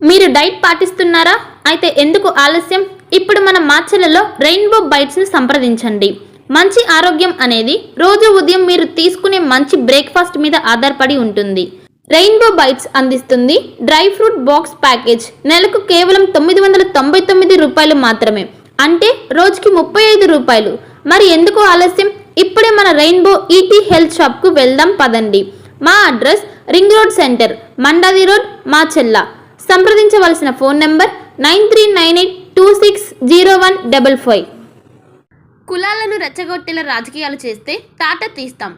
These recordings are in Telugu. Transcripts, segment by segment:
మీరు డైట్ పాటిస్తున్నారా? అయితే ఎందుకు ఆలస్యం? ఇప్పుడు మన మాచెలలో రెయిన్బో బైట్స్ని సంప్రదించండి. మంచి ఆరోగ్యం అనేది రోజు ఉదయం మీరు తీసుకునే మంచి బ్రేక్ఫాస్ట్ మీద ఆధారపడి ఉంటుంది. రెయిన్బో బైట్స్ అందిస్తుంది డ్రై ఫ్రూట్ బాక్స్ ప్యాకేజ్. నెలకు కేవలం 999 రూపాయలు మాత్రమే, అంటే రోజుకి 35 రూపాయలు. మరి ఎందుకు ఆలస్యం? ఇప్పుడే మన రెయిన్బో ఈటీ హెల్త్ షాప్కు వెళ్దాం పదండి. మా address ring road centre, Mandadi road, Macherla. సంప్రదించవలసిన ఫోన్ నెంబర్ 9398260155. కులాలను రెచ్చగొట్టేలా రాజకీయాలు చేస్తే తాట తీస్తాం.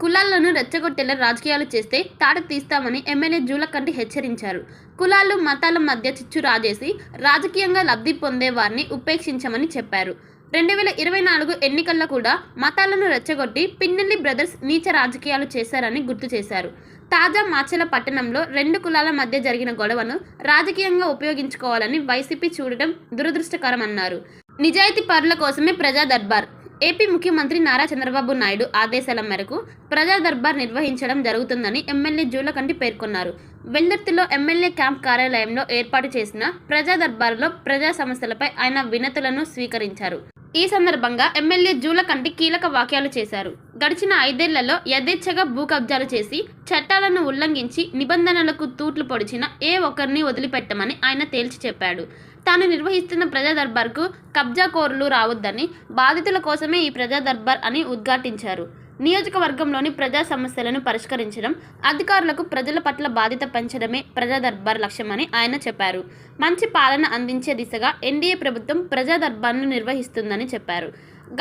కులాలను రెచ్చగొట్టేలా రాజకీయాలు చేస్తే తాట తీస్తామని ఎమ్మెల్యే జూలకంటి హెచ్చరించారు. కులాలు మతాల మధ్య చిచ్చు రాజేసి రాజకీయంగా లబ్ధి పొందే వారిని ఉపేక్షించమని చెప్పారు. 2024 ఎన్నికల్లో కూడా మతాలను రెచ్చగొట్టి పిన్నెల్లి బ్రదర్స్ నీచ రాజకీయాలు చేశారని గుర్తు చేశారు. తాజా మాచెల పట్టణంలో 2 కులాల మధ్య జరిగిన గొడవను రాజకీయంగా ఉపయోగించుకోవాలని వైసీపీ చూడటం దురదృష్టకరమన్నారు. నిజాయితీ పరుల కోసమే ప్రజా దర్బార్. ఏపీ ముఖ్యమంత్రి నారా చంద్రబాబు నాయుడు ఆదేశాల మేరకు ప్రజా దర్బార్ నిర్వహించడం జరుగుతుందని ఎమ్మెల్యే జూలకంటి పేర్కొన్నారు. వెల్దుర్తిలో ఎమ్మెల్యే క్యాంప్ కార్యాలయంలో ఏర్పాటు చేసిన ప్రజా దర్బార్లో ప్రజా సమస్యలపై ఆయన వినతులను స్వీకరించారు. ఈ సందర్భంగా ఎమ్మెల్యే జూలకంటి కీలక వ్యాఖ్యలు చేశారు. గడిచిన 5 ఏళ్లలో యథేచ్ఛగా భూ కబ్జాలు చేసి చట్టాలను ఉల్లంఘించి నిబంధనలకు తూట్లు పొడిచిన ఏ ఒక్కరిని వదిలిపెట్టమని ఆయన తేల్చి చెప్పాడు. తాను నిర్వహిస్తున్న ప్రజా దర్బార్కు కబ్జాకోరులు రావద్దని, బాధితుల కోసమే ఈ ప్రజా దర్బార్ అని ఉద్ఘాటించారు. నియోజకవర్గంలోని ప్రజా సమస్యలను పరిష్కరించడం, అధికారులకు ప్రజల పట్ల బాధ్యత పెంచడమే ప్రజా దర్బార్ లక్ష్యమని ఆయన చెప్పారు. మంచి పాలన అందించే దిశగా ఎన్డీఏ ప్రభుత్వం ప్రజా దర్బార్ను నిర్వహిస్తుందని చెప్పారు.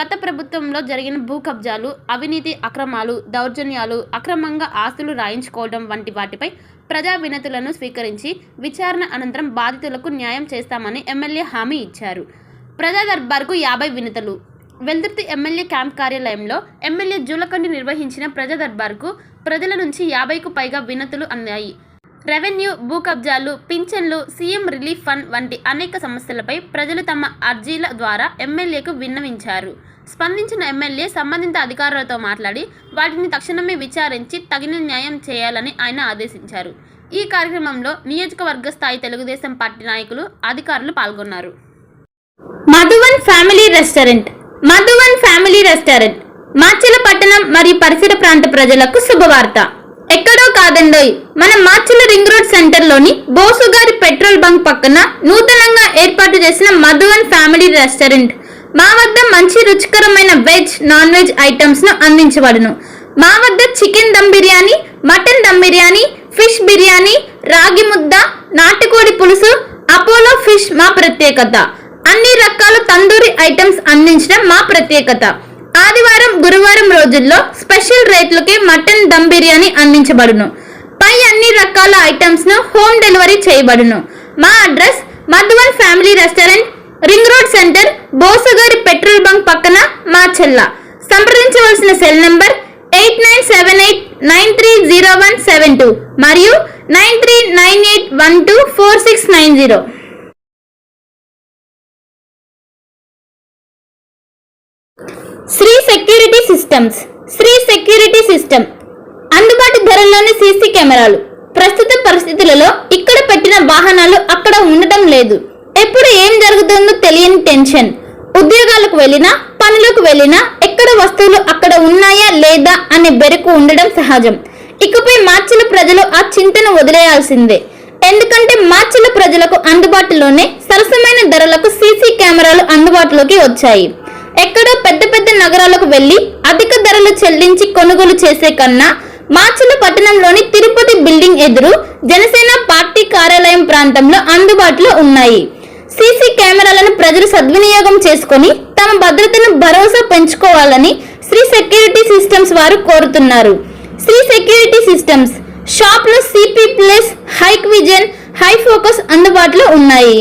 గత ప్రభుత్వంలో జరిగిన భూ కబ్జాలు, అవినీతి అక్రమాలు, దౌర్జన్యాలు, అక్రమంగా ఆస్తులు రాయించుకోవడం వంటి వాటిపై ప్రజా వినతులను స్వీకరించి విచారణ అనంతరం బాధితులకు న్యాయం చేస్తామని ఎమ్మెల్యే హామీ ఇచ్చారు. ప్రజా దర్బార్కు 50 వినతులు. వెల్దుర్తి ఎమ్మెల్యే క్యాంప్ కార్యాలయంలో ఎమ్మెల్యే జూలకంటి నిర్వహించిన ప్రజా దర్బార్కు ప్రజల నుంచి 50కు పైగా వినతులు అందాయి. రెవెన్యూ, భూ కబ్జాలు, పింఛన్లు, సీఎం రిలీఫ్ ఫండ్ వంటి అనేక సమస్యలపై ప్రజలు తమ అర్జీల ద్వారా ఎమ్మెల్యేకు విన్నవించారు. స్పందించిన ఎమ్మెల్యే సంబంధిత అధికారులతో మాట్లాడి వాటిని తక్షణమే విచారించి తగిన న్యాయం చేయాలని ఆయన ఆదేశించారు. ఈ కార్యక్రమంలో నియోజకవర్గ స్థాయి తెలుగుదేశం పార్టీ నాయకులు, అధికారులు పాల్గొన్నారు. Madhuvan family restaurant. Madhuvan family restaurant Macherla పట్టణం మరియు పరిసర ప్రాంత ప్రజలకు శుభవార్త. ఎక్కడో కాదండోయ్, మన మాచెల రింగ్ రోడ్ సెంటర్లోని బోసుగారి పెట్రోల్ బంక్ పక్కన నూతనంగా ఏర్పాటు చేసిన మధువన్ ఫ్యామిలీ రెస్టారెంట్. మా వద్ద మంచి రుచికరమైన వెజ్, నాన్ వెజ్ ఐటమ్స్ ను అందించబడును. మా వద్ద chicken dum biryani, mutton dum biryani, fish biryani, రాగి ముద్ద, నాటుకోడి పులుసు, అపోలో ఫిష్ మా ప్రత్యేకత. అన్ని రకాల తందూరి ఐటమ్స్ అందించడం మా ప్రత్యేకత. ఆదివారం, గురువారం రోజుల్లో స్పెషల్ రేట్లకే మటన్ దమ్ బిర్యానీ అందించబడును. పై అన్ని రకాల ఐటమ్స్ ను హోమ్ డెలివరీ చేయబడును. మా address Madhuvan family restaurant, ring road centre, బోసుగారి పెట్రోల్ బంక్ పక్కన, మాచెల్ల. సంప్రదించవలసిన సెల్ నంబర్ 8978930172 మరియు 9398124690. Sri security systems. Sri security system అందుబాటు ధరల్లోని సీసీ కెమెరాలు. ప్రస్తుత పరిస్థితులలో ఇక్కడ పెట్టిన వాహనాలు అక్కడ ఉండటం లేదు. ఎప్పుడు ఏం జరుగుతుందో తెలియని టెన్షన్. ఉద్యోగాలకు వెళ్ళినా, పనులకు వెళ్ళినా ఎక్కడ వస్తువులు అక్కడ ఉన్నాయా లేదా అనే బెరుకు ఉండడం సహజం. ఇకపై మాచెల ప్రజలు ఆ చింతను వదిలేయాల్సిందే. ఎందుకంటే మాచెల ప్రజలకు అందుబాటులోనే సరసమైన ధరలకు సీసీ కెమెరాలు అందుబాటులోకి వచ్చాయి. ఎక్కడో పెద్ద పెద్ద నగరాలకు వెళ్లి అధిక ధరలు చెల్లించి కొనుగోలు చేసే కన్నా మాచెల పట్టణంలోని తిరుపతి బిల్డింగ్ ఎదురు జనసేన పార్టీ కార్యాలయం ప్రాంతంలో అందుబాటులో ఉన్నాయి. సీసీ కెమెరాలను ప్రజలు సద్వినియోగం చేసుకుని తమ భద్రతను భరోసా పెంచుకోవాలని శ్రీ సెక్యూరిటీ సిస్టమ్స్ వారు కోరుతున్నారు. శ్రీ సెక్యూరిటీ సిస్టమ్స్ షాప్ లో CP plus, Hikvision, hi focus అందుబాటులో ఉన్నాయి.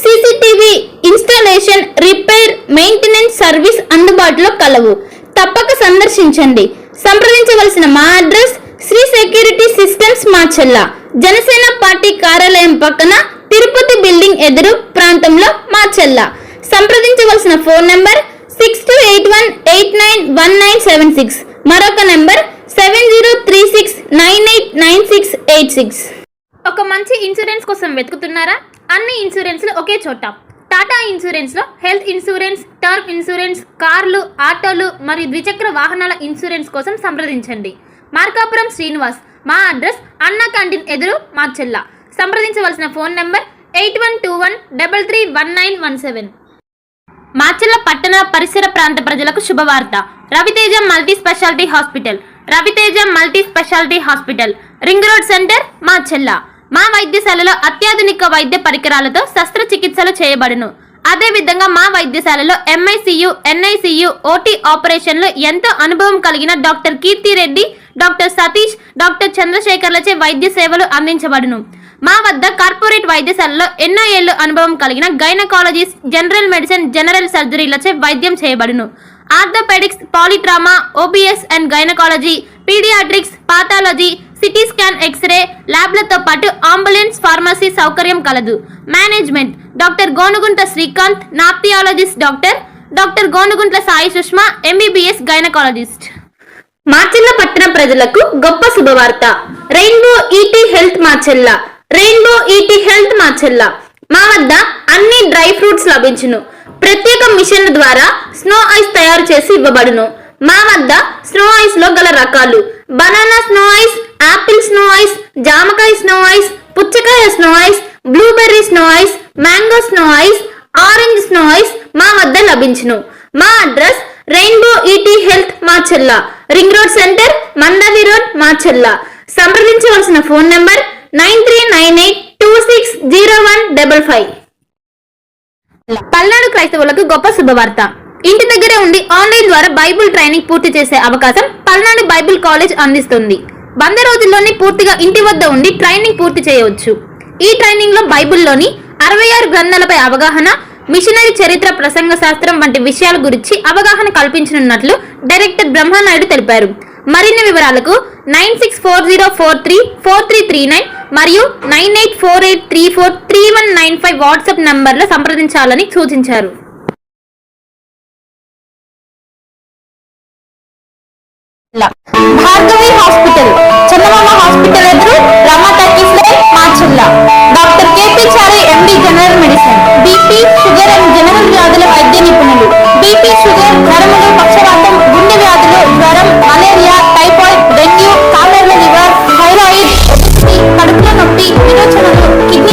CCTV installation, repair, maintenance service అందుబాటులో కలవు. తప్పక సందర్శించండి. సంప్రదించవలసిన మా అడ్రస్ Sri security systems, Macherla, Janasena party కార్యాలయం పక్కన, తిరుపతి బిల్డింగ్ ఎదురు ప్రాంతంలో, మాచెల్ల. సంప్రదించవలసిన ఫోన్ నంబర్ 6281891976. మరొక నంబర్ 7036989686. ఒక మంచి ఇన్సూరెన్స్ కోసం వెతుకుతున్నారా? అన్ని ఇన్సూరెన్స్లు ఒకే చోట. టాటా ఇన్సూరెన్స్లో హెల్త్ ఇన్సూరెన్స్, టర్మ్ ఇన్సూరెన్స్, కార్లు, ఆటోలు మరియు ద్విచక్ర వాహనాల ఇన్సూరెన్స్ కోసం సంప్రదించండి. మార్కాపురం శ్రీనివాస్. మా అడ్రస్ అన్నా క్యాంటీన్ ఎదురు, మాచెల్ల. సంప్రదించవలసిన ఫోన్ నెంబర్ 8121331917. మాచెల్ల పట్టణ పరిసర ప్రాంత ప్రజలకు శుభవార్త. Raviteja multi speciality hospital. Raviteja multi speciality hospital, ring road centre, Macherla. మా వైద్యశాలలో అత్యాధునిక వైద్య పరికరాలతో శస్త్రచికిత్సలు చేయబడును. అదేవిధంగా మా వైద్యశాలలో ఎంఐసియు, ఎన్ఐసియు, ఓటీ ఆపరేషన్లు ఎంతో అనుభవం కలిగిన doctor Keerthireddy, doctor Satish, doctor చంద్రశేఖర్లచే వైద్య సేవలు అందించబడును. మా వద్ద కార్పొరేట్ వైద్యశాలలో ఎన్నో ఏళ్లు అనుభవం కలిగిన గైనకాలజిస్ట్, జనరల్ మెడిసిన్, జనరల్ సర్జరీలచే వైద్యం చేయబడును. Orthopaedics, polytrauma, OBS and gynaecology, paediatrics, pathology, CT scan, X-ray ల్యాబ్లతో పాటు అంబులెన్స్, ఫార్మసీ సౌకర్యం కలదు. Management doctor Gonugunta Srikanth, nephrologist doctor Gonuguntla Sai Sushma, MBBS gynaecologist. Macherla పట్టణ ప్రజలకు గొప్ప శుభవార్త. Rainbow ET health Macherla. Rainbow ET health Macherla. మా వద్ద అన్ని డ్రై ఫ్రూట్స్ లభించును. ప్రత్యేక మిషన్ల ద్వారా స్నో ఐస్ తయారు చేసి ఇవ్వబడును. మా వద్ద స్నో ఐస్ లో గల రకాలు: banana snow ice, apple snow ice, జామకాయ స్నో ఐస్, పుచ్చకాయ snow ice, blueberry snow ice, mango snow ice, orange snow ice మా వద్ద లభించును. మా address rainbow ET health Macherla, ring road centre, Mandavi road, Macherla. సంప్రదించవలసిన ఫోన్ నంబర్ 9398260155. పల్నాడు క్రైస్తవులకు గొప్ప శుభవార్త. ఇంటి దగ్గరే ఉండి ఆన్లైన్ ద్వారా బైబిల్ ట్రైనింగ్ పూర్తి చేసే అవకాశం పల్నాడు బైబిల్ కాలేజ్ అందిస్తుంది. 100 రోజుల్లోనే పూర్తిగా ఇంటి వద్ద ఉండి ట్రైనింగ్ పూర్తి చేయవచ్చు. ఈ ట్రైనింగ్ లో బైబిల్లోని 66 గ్రంథాలపై అవగాహన, మిషనరీ చరిత్ర, ప్రసంగ శాస్త్రం వంటి విషయాల గురించి అవగాహన కల్పించనున్నట్లు డైరెక్టర్ బ్రహ్మనాయుడు తెలిపారు. మరిన్ని వివరాలకు 9640434339 మరియు 9848343195 వాట్సాప్ నంబర్లో సంప్రదించాలని సూచించారు. భార్గవి హాస్పిటల్, చందమామ హాస్పిటల్ ఎదురు, Rama talkies line, Macherla. Doctor KP Chari, MD, general medicine, BP, sugar and general వ్యాధుల వైద్య నిపుణులు. బీపీ, షుగర్, నరములు, పక్షవాతం, గుండె వ్యాధులు, జ్వరం, మలేరియా, టైఫాయిడ్, డెంగ్యూ, కాలర్ల లివర్, థైరాయిడ్, కడుపులో నొప్పి, విరోచనలు, కిడ్నీ